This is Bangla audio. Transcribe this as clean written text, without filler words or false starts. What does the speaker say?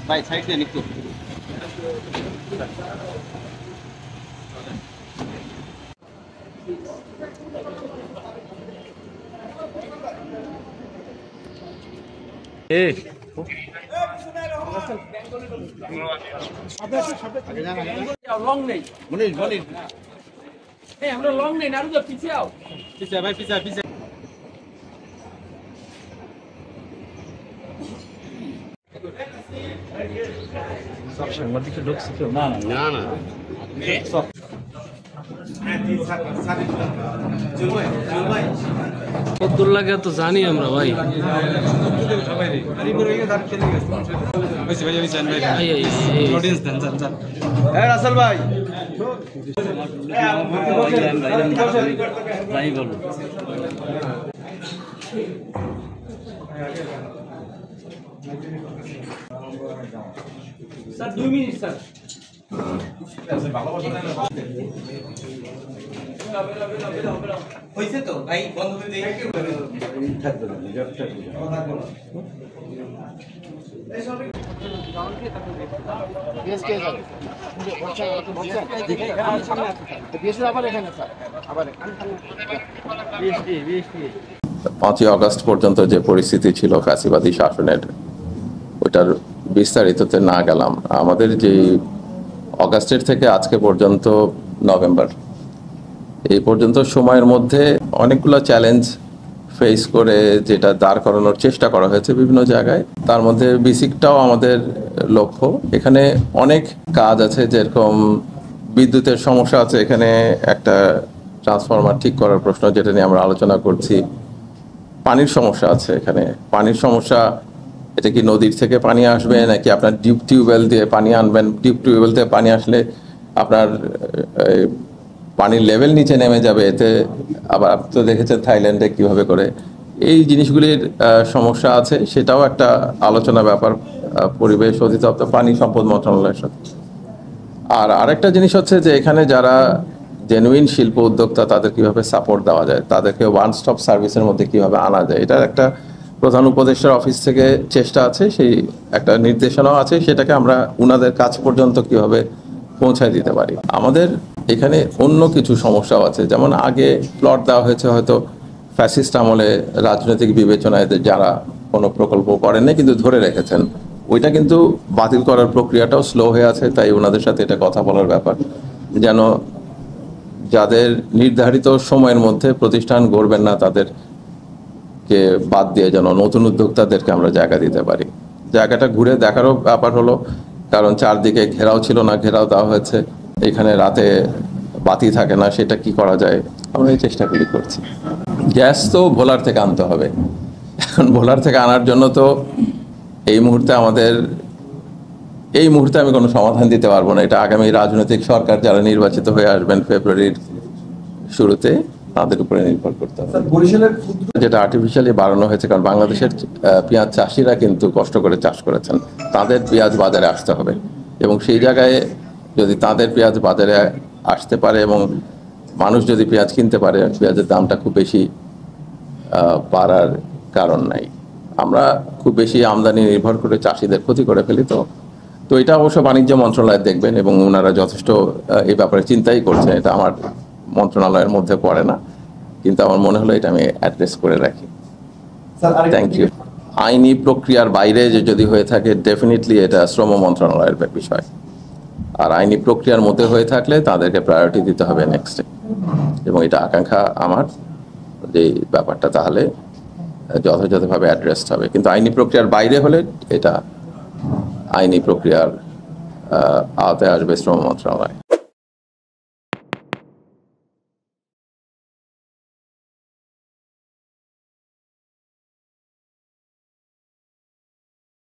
ভাই সাইড দেন একটু। লং নেই মনিশ মনিশ এই আমরা লং নেই নারু তো পিছে আও পিছে ভাই পিছে পিছে সব সাংবাদিক ঢুকছে তো না না না সব কত লাগে তো জানি আমরা ভাই রাসেল ভাই স্যার 2 মিনিট স্যার হইছে তো ভাই বন্ধ করে দেই থাকবে না পাঁচই আগস্ট পর্যন্ত যে পরিস্থিতি ছিল ফ্যাসিবাদী শাসনের, ওইটার বিস্তারিততে না গেলাম। আমাদের যে অগাস্টের থেকে আজকে পর্যন্ত নভেম্বর, এই পর্যন্ত সময়ের মধ্যে অনেকগুলো চ্যালেঞ্জ ফেস করে যেটা দাঁড় করানোর চেষ্টা করা হয়েছে বিভিন্ন জায়গায়। তার মধ্যে বেসিকটাও আমাদের লক্ষ্য। এখানে অনেক কাজ আছে, যেরকম বিদ্যুতের সমস্যা আছে, এখানে একটা ট্রান্সফরমার ঠিক করার প্রশ্ন যেটা নিয়ে আমরা আলোচনা করছি। পানির সমস্যা আছে এখানে। পানির সমস্যা, এটা কি নদীর থেকে পানি আসবে নাকি আপনার ডিপ টিউবওয়েল দিয়ে পানি আনবেন? ডিপ টিউবওয়েল থেকে পানি আসলে আপনার পানির লেভেল নিচে নেমে যাবে। এতে আবার আপনি তো দেখেছেন থাইল্যান্ডে কিভাবে করে। এই জিনিসগুলির সমস্যা আছে, সেটাও একটা আলোচনা ব্যাপার পরিবেশ অধিদপ্তর পানি সম্পদ মন্ত্রণালয়ের সাথে। আর আরেকটা জিনিস হচ্ছে যে এখানে যারা জেনুইন শিল্প উদ্যোক্তা, তাদের কিভাবে সাপোর্ট দেওয়া যায়, তাদেরকে ওয়ান স্টপ সার্ভিসের মধ্যে কিভাবে আনা যায়, এটার একটা প্রধান উপদেষ্টার অফিস থেকে চেষ্টা আছে, সেই একটা নির্দেশনাও আছে, সেটাকে আমরা উনাদের কাছ পর্যন্ত কিভাবে পৌঁছায় দিতে পারি। আমাদের এখানে অন্য কিছু সমস্যাও আছে, যেমন আগে প্লট দেওয়া হয়েছে হয়তো ফ্যাসিস্ট আমলে রাজনৈতিক বিবেচনায় যারা কোনো প্রকল্প করেননি কিন্তু ধরে রেখেছেন, ওইটা কিন্তু বাতিল করার প্রক্রিয়াটাও স্লো হয়ে আছে। তাই ওনাদের সাথে এটা কথা বলার ব্যাপার, যেন যাদের নির্ধারিত সময়ের মধ্যে প্রতিষ্ঠান গড়বেন না তাদেরকে বাদ দিয়ে যেন নতুন উদ্যোক্তাদেরকে আমরা জায়গা দিতে পারি। জায়গাটা ঘুরে দেখারও ব্যাপার হলো, কারণ চারদিকে ঘেরাও ছিল না, ঘেরাও দেওয়া হয়েছে। এখানে রাতে বাতি থাকে না, সেটা কি করা যায় আমরা এই চেষ্টাগুলি করছি। গ্যাস তো ভোলার থেকে আনতে হবে। এখন ভোলার থেকে আনার জন্য তো এই মুহূর্তে আমি কোনো সমাধান দিতে পারবো না। এটা আগামী রাজনৈতিক সরকার যারা নির্বাচিত হয়ে আসবেন ফেব্রুয়ারির শুরুতে, তাদের উপরে নির্ভর করতে হবে। যেটা আর্টিফিশিয়ালি বাড়ানো হয়েছে, কারণ বাংলাদেশের পেঁয়াজ চাষিরা কিন্তু কষ্ট করে চাষ করেছেন, তাদের পেঁয়াজ বাজারে আসতে হবে। এবং সেই জায়গায় যদি তাদের পেঁয়াজ বাজারে আসতে পারে এবং মানুষ যদি পেঁয়াজ কিনতে পারে, পেঁয়াজের দামটা খুব বেশি বাড়ার কারণ নাই। আমরা খুব বেশি আমদানি নির্ভর করে চাষিদের ক্ষতি করে ফেলি। তো এটা অবশ্য বাণিজ্য মন্ত্রণালয় দেখবেন এবং ওনারা যথেষ্ট এই ব্যাপারে চিন্তাই করছেন। এটা আমার মন্ত্রণালয়ের মধ্যে পড়ে না, কিন্তু আমার মনে হলো এটা আমি অ্যাড্রেস করে রাখি। Thank you. আইনি প্রক্রিয়ার বাইরে যদি হয়ে থাকে, ডেফিনেটলি এটা শ্রম মন্ত্রণালয়ের বিষয়। আর আইনি প্রক্রিয়ার মধ্যে হয়ে থাকলে তাদেরকে প্রায়োরিটি দিতে হবে নেক্সটে। এবং এটা আকাঙ্ক্ষা আমার যে ব্যাপারটা তাহলে যথাযথভাবে অ্যাড্রেসড হবে, কিন্তু আইনি প্রক্রিয়ার বাইরে হলে এটা আইনি প্রক্রিয়ার আওতায় আসবে শ্রম মন্ত্রণালয়।